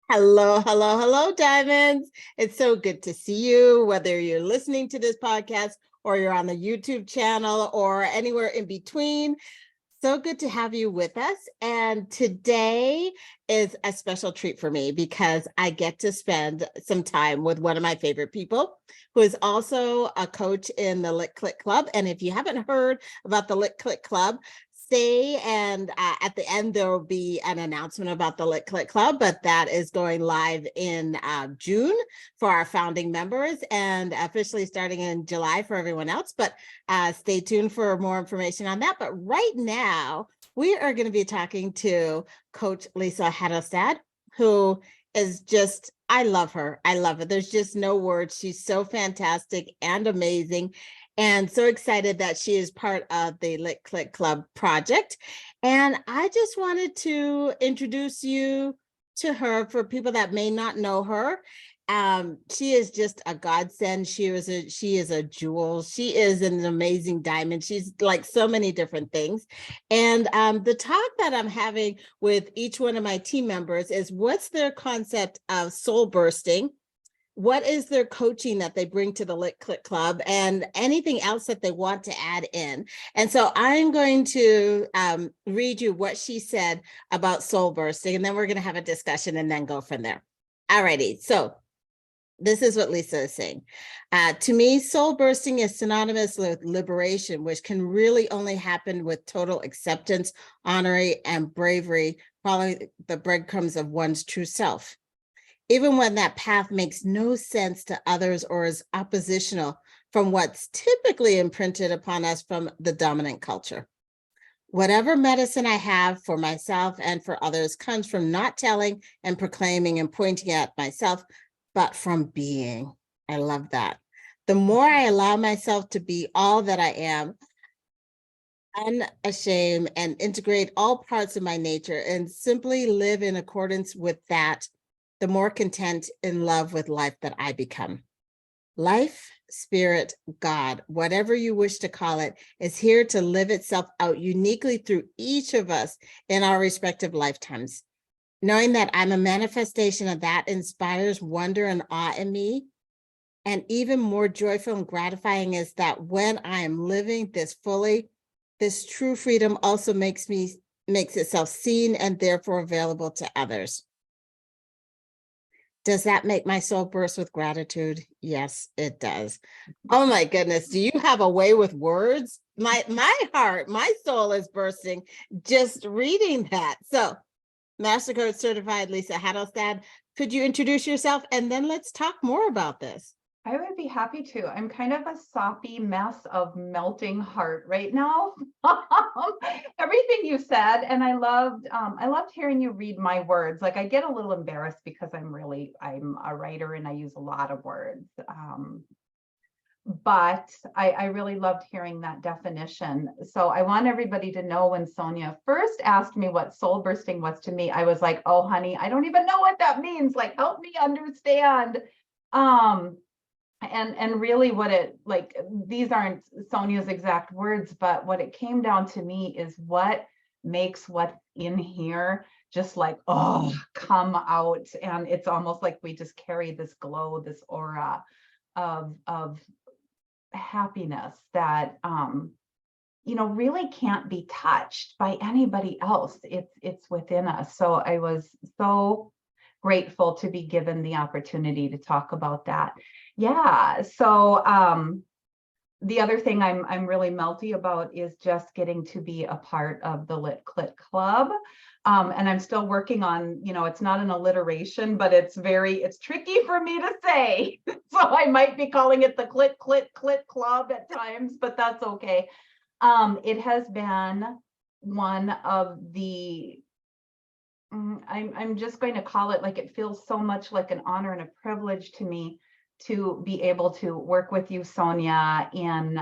Hello, hello, hello, Diamonds. It's so good to see you, whether you're listening to this podcast or you're on the YouTube channel or anywhere in between. So good to have you with us. And today is a special treat for me because I get to spend some time with one of my favorite people who is also a coach in the Lit Click Club. And if you haven't heard about the Lit Click Club, stay and at the end there will be an announcement about the Lit Click Club, but that is going live in June for our founding members and officially starting in July for everyone else. But stay tuned for more information on that. But right now, we are going to be talking to Coach Lisa Hatlestad, who is just, I love her. I love it. There's just no words. She's so fantastic and amazing. And so excited that she is part of the Lit Click Club project. And I just wanted to introduce you to her for people that may not know her. She is just a godsend. She is a jewel. She is an amazing diamond. She's like so many different things. And the talk that I'm having with each one of my team members is what's their concept of soul bursting? What is their coaching that they bring to the Lit Click Club and anything else that they want to add in? And so I'm going to read you what she said about soul bursting, and then we're going to have a discussion and then go from there. All righty. So this is what Lisa is saying. To me, soul bursting is synonymous with liberation, which can really only happen with total acceptance, honoring, and bravery, following the breadcrumbs of one's true self. Even when that path makes no sense to others or is oppositional from what's typically imprinted upon us from the dominant culture. Whatever medicine I have for myself and for others comes from not telling and proclaiming and pointing at myself, but from being. I love that. The more I allow myself to be all that I am, unashamed, and integrate all parts of my nature and simply live in accordance with that, the more content in love with life that I become. Life, spirit, God, whatever you wish to call it, is here to live itself out uniquely through each of us in our respective lifetimes. Knowing that I'm a manifestation of that inspires wonder and awe in me. And even more joyful and gratifying is that when I am living this fully, this true freedom also makes itself seen and therefore available to others. Does that make my soul burst with gratitude? Yes, it does. Oh my goodness. Do you have a way with words? My heart, my soul is bursting just reading that. So, Master Coach Certified Lisa Hatlestad, could you introduce yourself and then let's talk more about this? I would be happy to. I'm kind of a soppy mess of melting heart right now. Everything you said, and I loved hearing you read my words. Like I get a little embarrassed because I'm a writer and I use a lot of words. But I really loved hearing that definition. So I want everybody to know when Sonia first asked me what soul bursting was to me, I was like, oh honey, I don't even know what that means. Like, help me understand. And really what these aren't Sonia's exact words, but what it came down to me is what makes what's in here just like, oh, come out. And it's almost like we just carry this glow, this aura of happiness that, really can't be touched by anybody else. It's within us. So I was so grateful to be given the opportunity to talk about that. Yeah. So the other thing I'm really melty about is just getting to be a part of the Lit Click Club. And I'm still working on, it's not an alliteration, but it's tricky for me to say. So I might be calling it the Click Club at times, but that's okay. It has been one of the I'm just going to call it, like, it feels so much like an honor and a privilege to me to be able to work with you, Sonia, in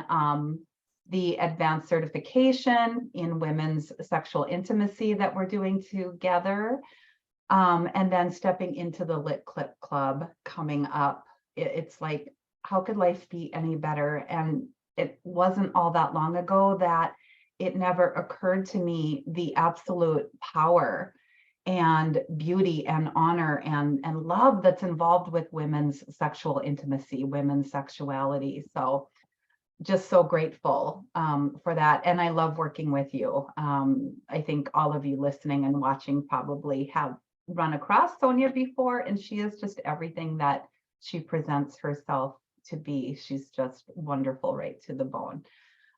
the advanced certification in women's sexual intimacy that we're doing together. And then stepping into the Lit Click Club coming up. It's like, how could life be any better? And it wasn't all that long ago that it never occurred to me the absolute power and beauty and honor and love that's involved with women's sexual intimacy, women's sexuality. So just so grateful for that. And I love working with you. I think all of you listening and watching probably have run across Sonia before, and she is just everything that she presents herself to be. She's just wonderful right to the bone.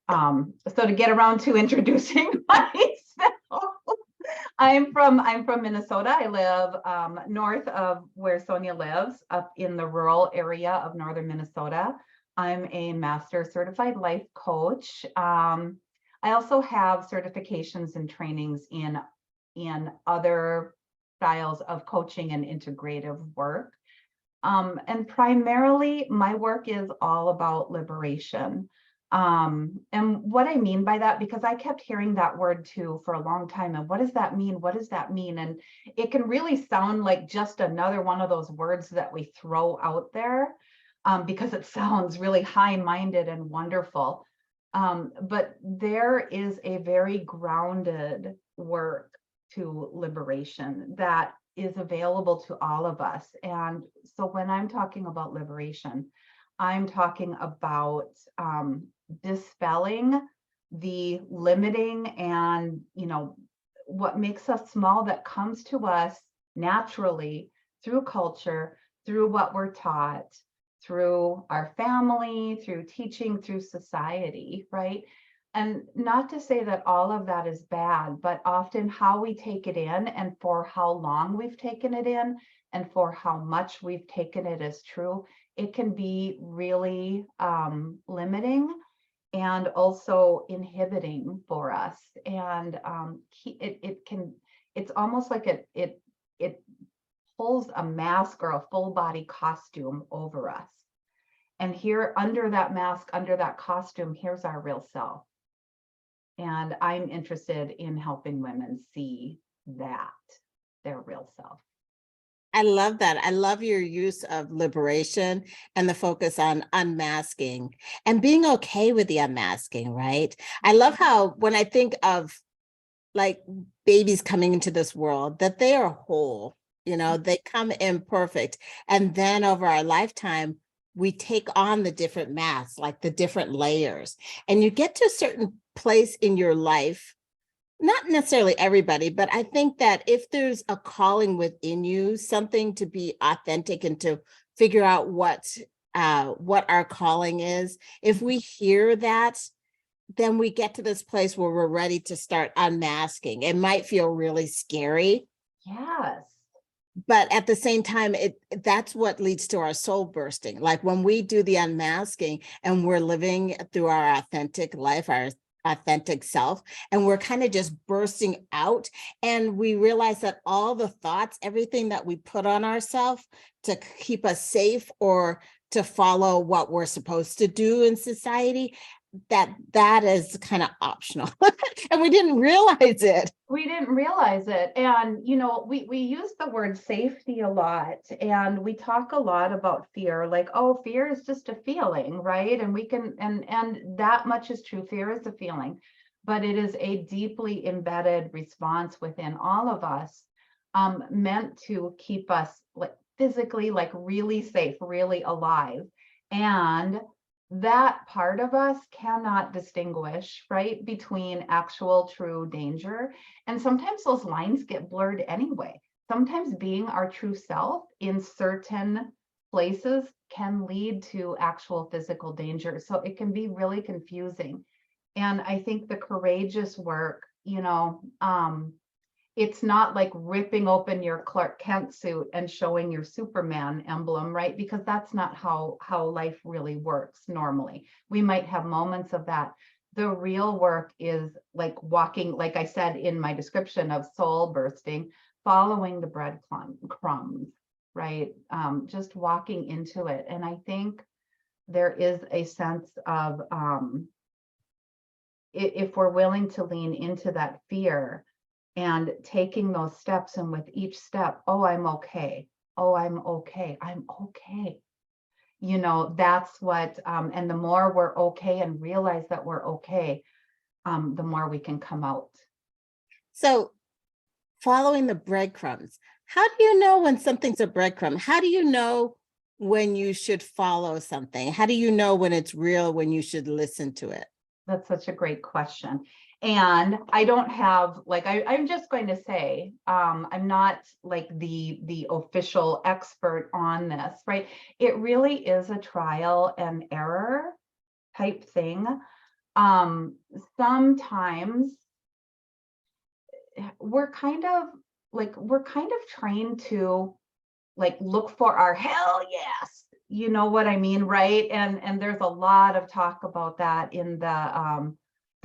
So to get around to introducing myself, I'm from Minnesota. I live north of where Sonia lives, up in the rural area of northern Minnesota. I'm a master certified life coach. I also have certifications and trainings in other styles of coaching and integrative work. And primarily my work is all about liberation. And what I mean by that, because I kept hearing that word too for a long time. And what does that mean? What does that mean? And it can really sound like just another one of those words that we throw out there, because it sounds really high-minded and wonderful. But there is a very grounded work to liberation that is available to all of us. And so when I'm talking about liberation, I'm talking about dispelling the limiting and, what makes us small that comes to us naturally through culture, through what we're taught, through our family, through teaching, through society, right? And not to say that all of that is bad, but often how we take it in and for how long we've taken it in and for how much we've taken it as true, it can be really limiting and also inhibiting for us. And it's almost like it pulls a mask or a full body costume over us. And here under that mask, under that costume, here's our real self. And I'm interested in helping women see that, their real self. I love that. I love your use of liberation and the focus on unmasking and being okay with the unmasking, right? I love how when I think of like babies coming into this world, that they are whole, they come in perfect. And then over our lifetime, we take on the different masks, like the different layers. And you get to a certain place in your life, not necessarily everybody, but I think that if there's a calling within you, something to be authentic and to figure out what our calling is, if we hear that, then we get to this place where we're ready to start unmasking. It might feel really scary. Yes. But at the same time, that's what leads to our soul bursting. Like when we do the unmasking and we're living through our authentic life, our authentic self, and we're kind of just bursting out, and we realize that all the thoughts, everything that we put on ourselves to keep us safe or to follow what we're supposed to do in society, that is kind of optional. And we didn't realize it. We didn't realize it. And, we use the word safety a lot, and we talk a lot about fear, like, oh, fear is just a feeling, right? And we can, and that much is true. Fear is a feeling, but it is a deeply embedded response within all of us, meant to keep us like physically, like really safe, really alive. And that part of us cannot distinguish, right, between actual true danger. And sometimes those lines get blurred anyway. Sometimes being our true self in certain places can lead to actual physical danger. So it can be really confusing. And I think the courageous work, it's not like ripping open your Clark Kent suit and showing your Superman emblem, right? Because that's not how life really works normally. We might have moments of that. The real work is like walking, like I said in my description of soul bursting, following the breadcrumbs, right? Just walking into it. And I think there is a sense of, if we're willing to lean into that fear, and taking those steps, and with each step, oh, I'm okay. Oh, I'm okay. I'm okay. That's what, and the more we're okay and realize that we're okay, the more we can come out. So following the breadcrumbs. How do you know when something's a breadcrumb? How do you know when you should follow something? How do you know when it's real, when you should listen to it? That's such a great question. And I don't have, like, I'm just going to say, I'm not like the official expert on this, right? It really is a trial and error type thing. Sometimes we're kind of trained to like look for our hell yes, you know what I mean, right? And there's a lot of talk about that in the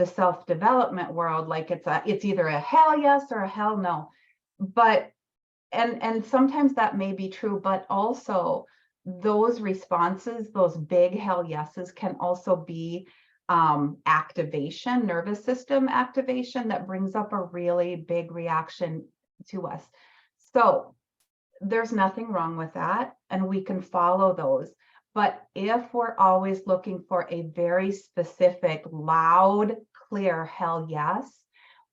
self-development world, like it's either a hell yes or a hell no. But and sometimes that may be true, but also those responses, those big hell yeses, can also be activation, nervous system activation, that brings up a really big reaction to us. So there's nothing wrong with that, and we can follow those. But if we're always looking for a very specific, loud, clear hell yes,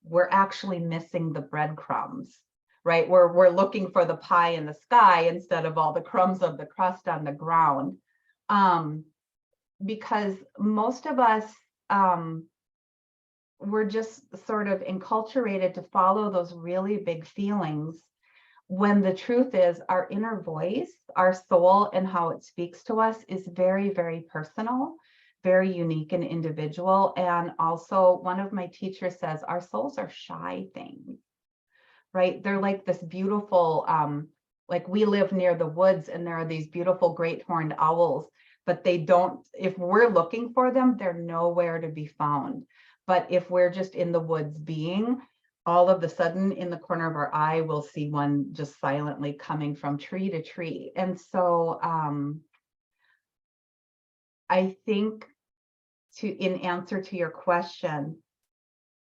we're actually missing the breadcrumbs, right? We're looking for the pie in the sky instead of all the crumbs of the crust on the ground. Because most of us, we're just sort of enculturated to follow those really big feelings, when the truth is our inner voice, our soul, and how it speaks to us is very, very personal, very unique and individual. And also, one of my teachers says our souls are shy things, right? They're like this beautiful, like we live near the woods and there are these beautiful great horned owls, but they don't, if we're looking for them, they're nowhere to be found. But if we're just in the woods being, all of a sudden in the corner of our eye, we'll see one just silently coming from tree to tree. And so I think, in answer to your question,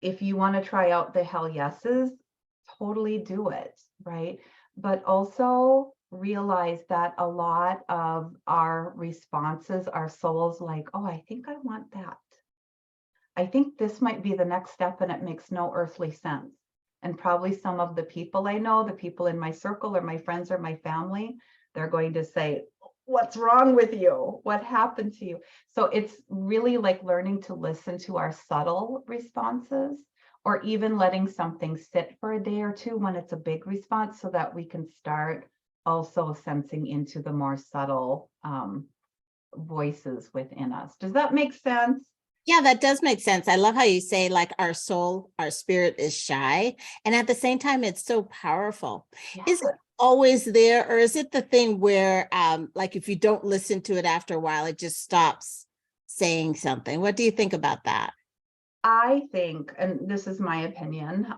if you want to try out the hell yeses, totally do it, right? But also realize that a lot of our responses, our souls like, oh, I think I want that. I think this might be the next step, and it makes no earthly sense. And probably some of the people I know, the people in my circle or my friends or my family, they're going to say, what's wrong with you? What happened to you? So it's really like learning to listen to our subtle responses, or even letting something sit for a day or two when it's a big response, so that we can start also sensing into the more subtle voices within us. Does that make sense? Yeah, that does make sense. I love how you say like our soul, our spirit is shy. And at the same time, it's so powerful. Yeah. Is it always there, or is it the thing where like if you don't listen to it after a while, it just stops saying something? What do you think about that? I think, and this is my opinion,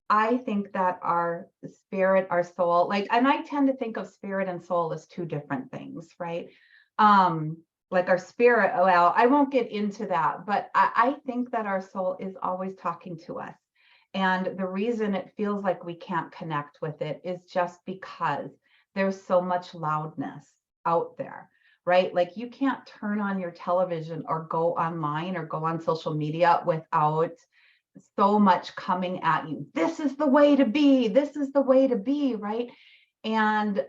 I think that our spirit, our soul, like, and I tend to think of spirit and soul as two different things, right? Like our spirit, well, I won't get into that, but I think that our soul is always talking to us. And the reason it feels like we can't connect with it is just because there's so much loudness out there, right? Like you can't turn on your television or go online or go on social media without so much coming at you. This is the way to be. This is the way to be, right? And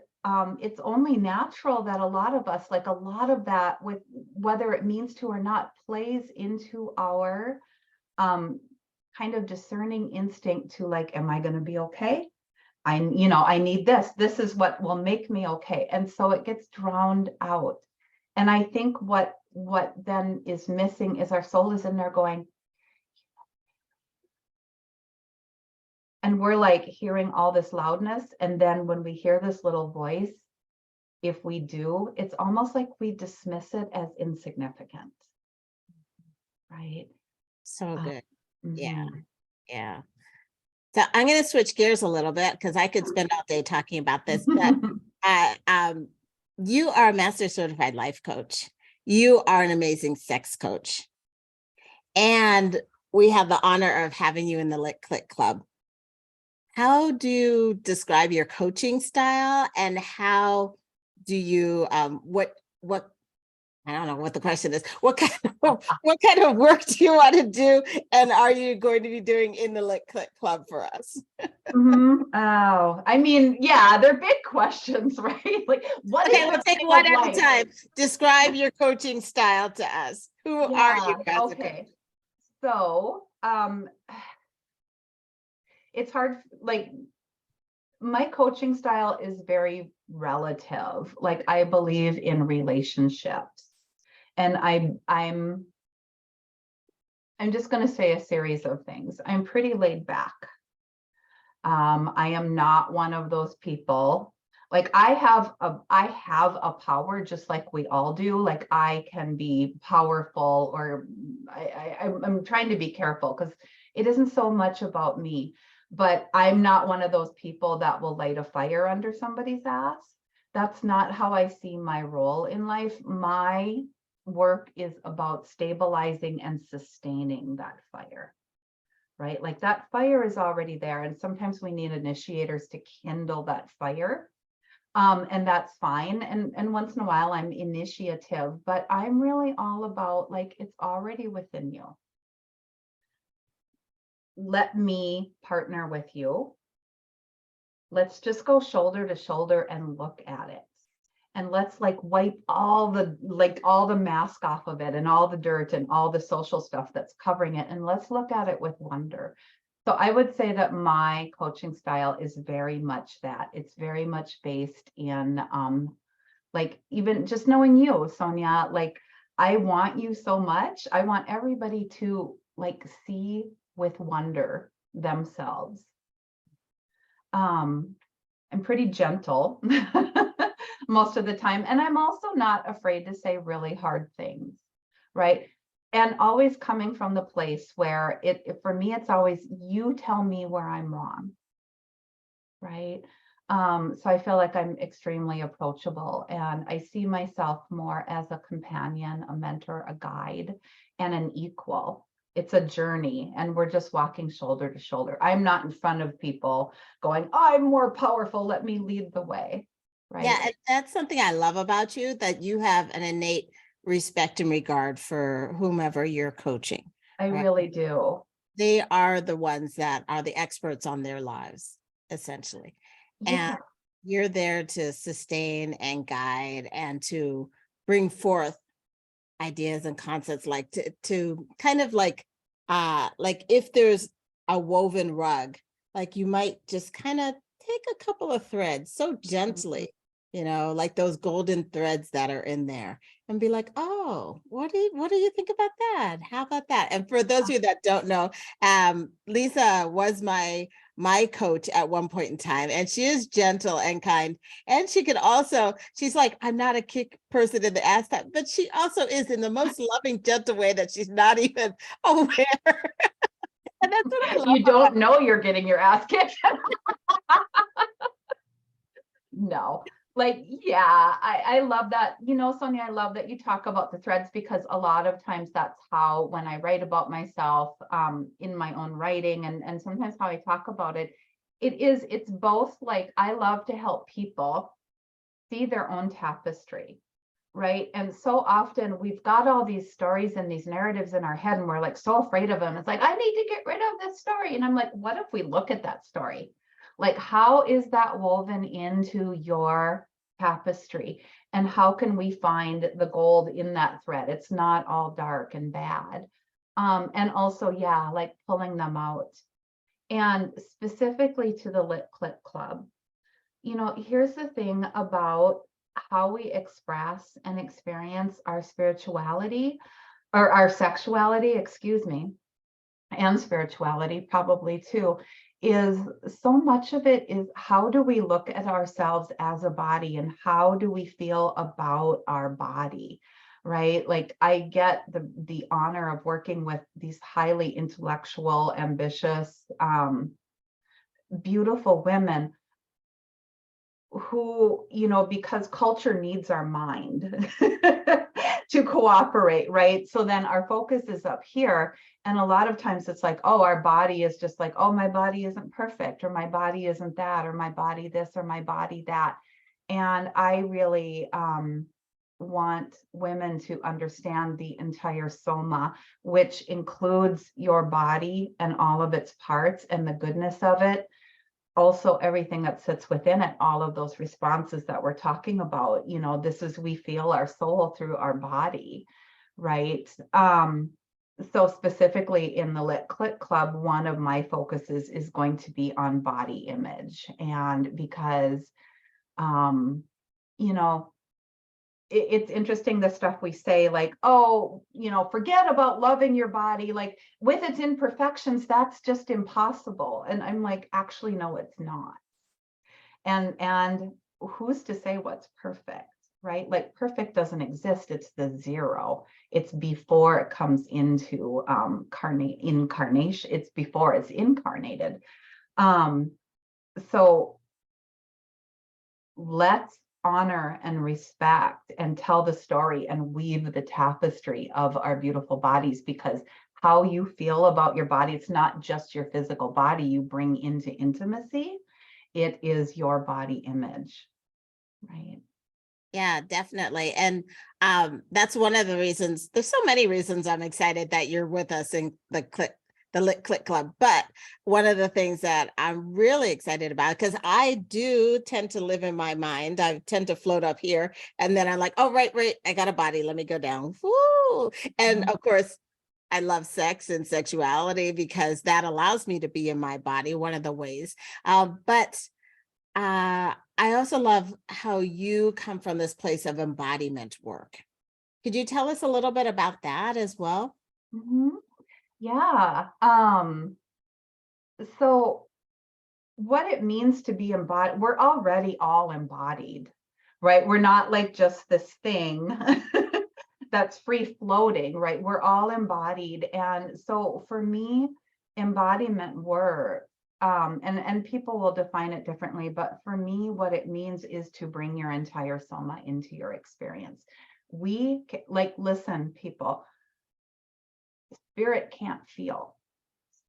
it's only natural that a lot of us, like a lot of that, with whether it means to or not, plays into our kind of discerning instinct to like, am I going to be okay? I need this. This is what will make me okay. And so it gets drowned out. And I think what then is missing is our soul is in there going, and we're like hearing all this loudness. And then when we hear this little voice, if we do, it's almost like we dismiss it as insignificant. Right? So good. Yeah. Mhm. Yeah. So I'm going to switch gears a little bit because I could spend all day talking about this, but you are a master certified life coach. You are an amazing sex coach. And we have the honor of having you in the Lit Click Club. How do you describe your coaching style, and how do you what I don't know what the question is. What kind of work do you want to do? And are you going to be doing in the Lit Click Club for us? Oh, I mean, yeah, they're big questions, right? Like, what is Okay, we'll the take meaning one of at a life? time. Describe your coaching style to us. Who are you Yeah, as a coach? okay. So, it's hard, like, my coaching style is very relative. Like, I believe in relationships. And I'm just going to say a series of things. I'm pretty laid back. I am not one of those people. Like, I have a power, just like we all do. Like, I can be powerful, or I'm trying to be careful because it isn't so much about me, but I'm not one of those people that will light a fire under somebody's ass. That's not how I see my role in life. My work is about stabilizing and sustaining that fire. Right? Like, that fire is already there. And sometimes we need initiators to kindle that fire. And that's fine. And once in a while I'm initiative, but I'm really all about, like, it's already within you. Let me partner with you. Let's just go shoulder to shoulder and look at it. And let's, like, wipe all the mask off of it and all the dirt and all the social stuff that's covering it. And let's look at it with wonder. So I would say that my coaching style is very much that. It's very much based in, like, even just knowing you, Sonia, like, I want you so much. I want everybody to, like, see with wonder themselves. I'm pretty gentle most of the time. And I'm also not afraid to say really hard things, right? And always coming from the place where for me, it's always, you tell me where I'm wrong, right? So I feel like I'm extremely approachable, and I see myself more as a companion, a mentor, a guide, and an equal. It's a journey, and we're just walking shoulder to shoulder. I'm not in front of people going, I'm more powerful, let me lead the way, right? Yeah, and that's something I love about you, that you have an innate respect and regard for whomever you're coaching. I Right? really do. They are the ones that are the experts on their lives, essentially. Yeah. And you're there to sustain and guide and to bring forth ideas and concepts, like to kind of like if there's a woven rug, like you might just kind of take a couple of threads so gently, like those golden threads that are in there, and be like, oh, what do you think about that? How about that? And for those of you that don't know, Lisa was my coach at one point in time, and she is gentle and kind. And she could also, she's like, I'm not a kick person in the ass type, but she also is in the most loving, gentle way that she's not even aware. And that's what I love. You don't know you're getting your ass kicked. No, like, yeah, I love that. Sonia, I love that you talk about the threads, because a lot of times that's how, when I write about myself, in my own writing, and sometimes how I talk about it, it's both, like, I love to help people see their own tapestry, right? And so often we've got all these stories and these narratives in our head, and we're, like, so afraid of them. It's like, I need to get rid of this story. And I'm like, what if we look at that story? Like, how is that woven into your tapestry? And how can we find the gold in that thread? It's not all dark and bad. And also, yeah, like, pulling them out. And specifically to the Lit Click Club, here's the thing about how we express and experience our spirituality, or our sexuality, excuse me, and spirituality probably too, is so much of it is, how do we look at ourselves as a body, and how do we feel about our body, right? Like, I get the honor of working with these highly intellectual, ambitious, beautiful women who, because culture needs our mind to cooperate, right? So then our focus is up here. And a lot of times it's like, oh, our body is just like, oh, my body isn't perfect, or my body isn't that, or my body this, or my body that. And I really, want women to understand the entire soma, which includes your body and all of its parts and the goodness of it. Also, everything that sits within it, all of those responses that we're talking about, this is, we feel our soul through our body, right? So specifically in the Lit Clit Club, one of my focuses is going to be on body image. And because, it's interesting, the stuff we say, like, oh, forget about loving your body, like with its imperfections, that's just impossible. And I'm like, actually, no, it's not. And who's to say what's perfect, right? Like perfect doesn't exist. It's the zero. It's before it comes into incarnation. It's before it's incarnated. So let's honor and respect and tell the story and weave the tapestry of our beautiful bodies, because how you feel about your body, it's not just your physical body you bring into intimacy, it is your body image, right? Yeah, definitely. And that's one of the reasons. There's so many reasons I'm excited that you're with us in the Lit Clit Club. But one of the things that I'm really excited about, because I do tend to live in my mind, I tend to float up here, and then I'm like, oh, right, I got a body, let me go down. Woo! And of course, I love sex and sexuality because that allows me to be in my body, one of the ways. But I also love how you come from this place of embodiment work. Could you tell us a little bit about that as well? Mm-hmm. Yeah. So what it means to be embodied, we're already all embodied, right? We're not like just this thing that's free floating, right? We're all embodied. And so for me, embodiment work, and people will define it differently, but for me, what it means is to bring your entire soma into your experience. Listen, people, spirit can't feel.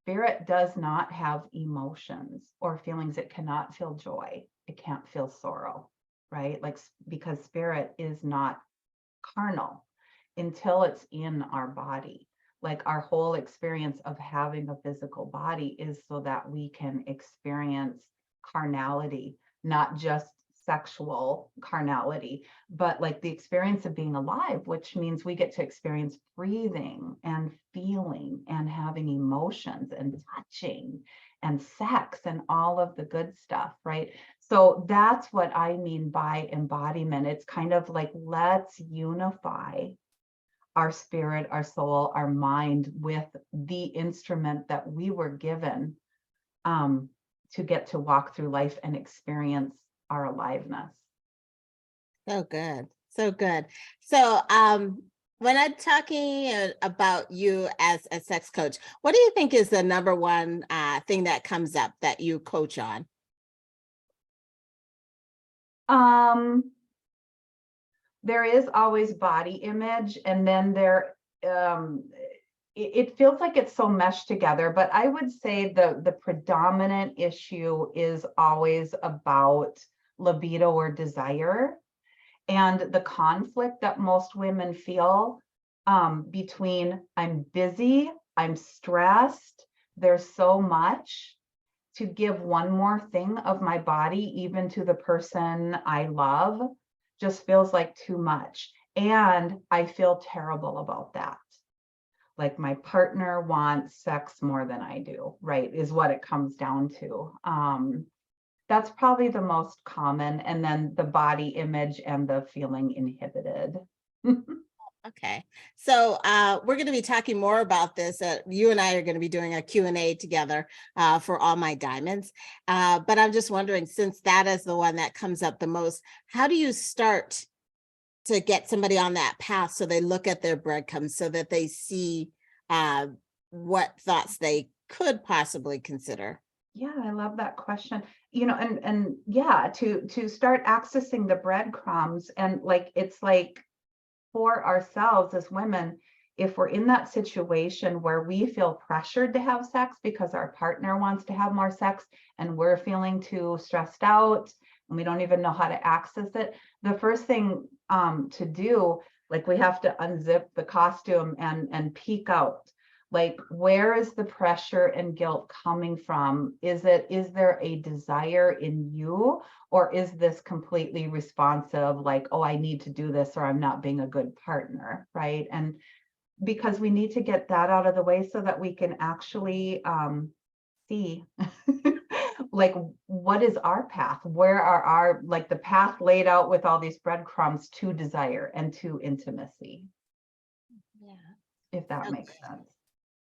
Spirit does not have emotions or feelings. It cannot feel joy. It can't feel sorrow, right? Because spirit is not carnal until it's in our body. Like our whole experience of having a physical body is so that we can experience carnality, not just sexual carnality, but like the experience of being alive, which means we get to experience breathing and feeling and having emotions and touching and sex and all of the good stuff, right? So that's what I mean by embodiment. It's kind of like, let's unify our spirit, our soul, our mind with the instrument that we were given to get to walk through life and experience our aliveness. So good. So good. So when I'm talking about you as a sex coach, what do you think is the number one thing that comes up that you coach on? There is always body image, and then it feels like it's so meshed together, but I would say the predominant issue is always about libido or desire, and the conflict that most women feel between I'm busy, I'm stressed, there's so much to give one more thing of my body, even to the person I love, just feels like too much. And I feel terrible about that. Like my partner wants sex more than I do, right? Is what it comes down to. That's probably the most common. And then the body image and the feeling inhibited. Okay. So we're going to be talking more about this. You and I are going to be doing a Q&A together for all my diamonds. But I'm just wondering, since that is the one that comes up the most, how do you start to get somebody on that path so they look at their breadcrumbs so that they see what thoughts they could possibly consider? Yeah, I love that question. And yeah, to start accessing the breadcrumbs, and like it's like for ourselves as women, if we're in that situation where we feel pressured to have sex because our partner wants to have more sex and we're feeling too stressed out, and we don't even know how to access it, the first thing to do, like we have to unzip the costume and peek out. Like, where is the pressure and guilt coming from? Is there a desire in you, or is this completely responsive, like, oh, I need to do this or I'm not being a good partner, right? And because we need to get that out of the way so that we can actually see like, what is our path? Where are our, like, the path laid out with all these breadcrumbs to desire and to intimacy? Yeah. If that Okay. makes sense.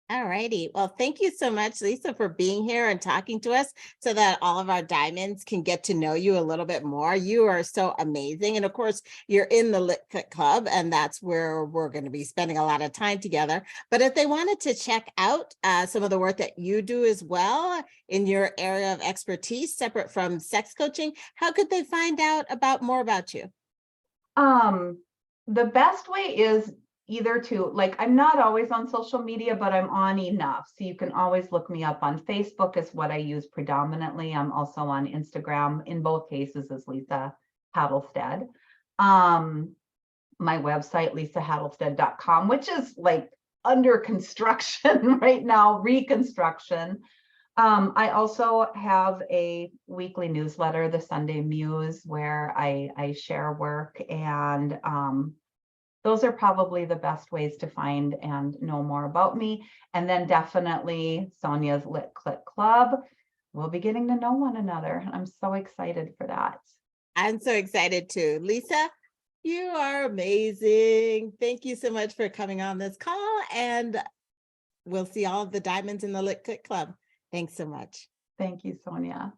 All righty. Well, thank you so much, Lisa, for being here and talking to us so that all of our diamonds can get to know you a little bit more. You are so amazing. And of course, you're in the Lit Fit Club, and that's where we're going to be spending a lot of time together. But if they wanted to check out some of the work that you do as well in your area of expertise, separate from sex coaching, how could they find out more about you? The best way is either to, like, I'm not always on social media, but I'm on enough. So you can always look me up on Facebook is what I use predominantly. I'm also on Instagram, in both cases as Lisa Hatlestad. My website, lisahatlestad.com, which is like under construction right now, reconstruction. I also have a weekly newsletter, the Sunday Muse, where I share work, and those are probably the best ways to find and know more about me. And then definitely Sonia's Lit Clit Club. We'll be getting to know one another. I'm so excited for that. I'm so excited too. Lisa, you are amazing. Thank you so much for coming on this call, and we'll see all of the diamonds in the Lit Clit Club. Thanks so much. Thank you, Sonia.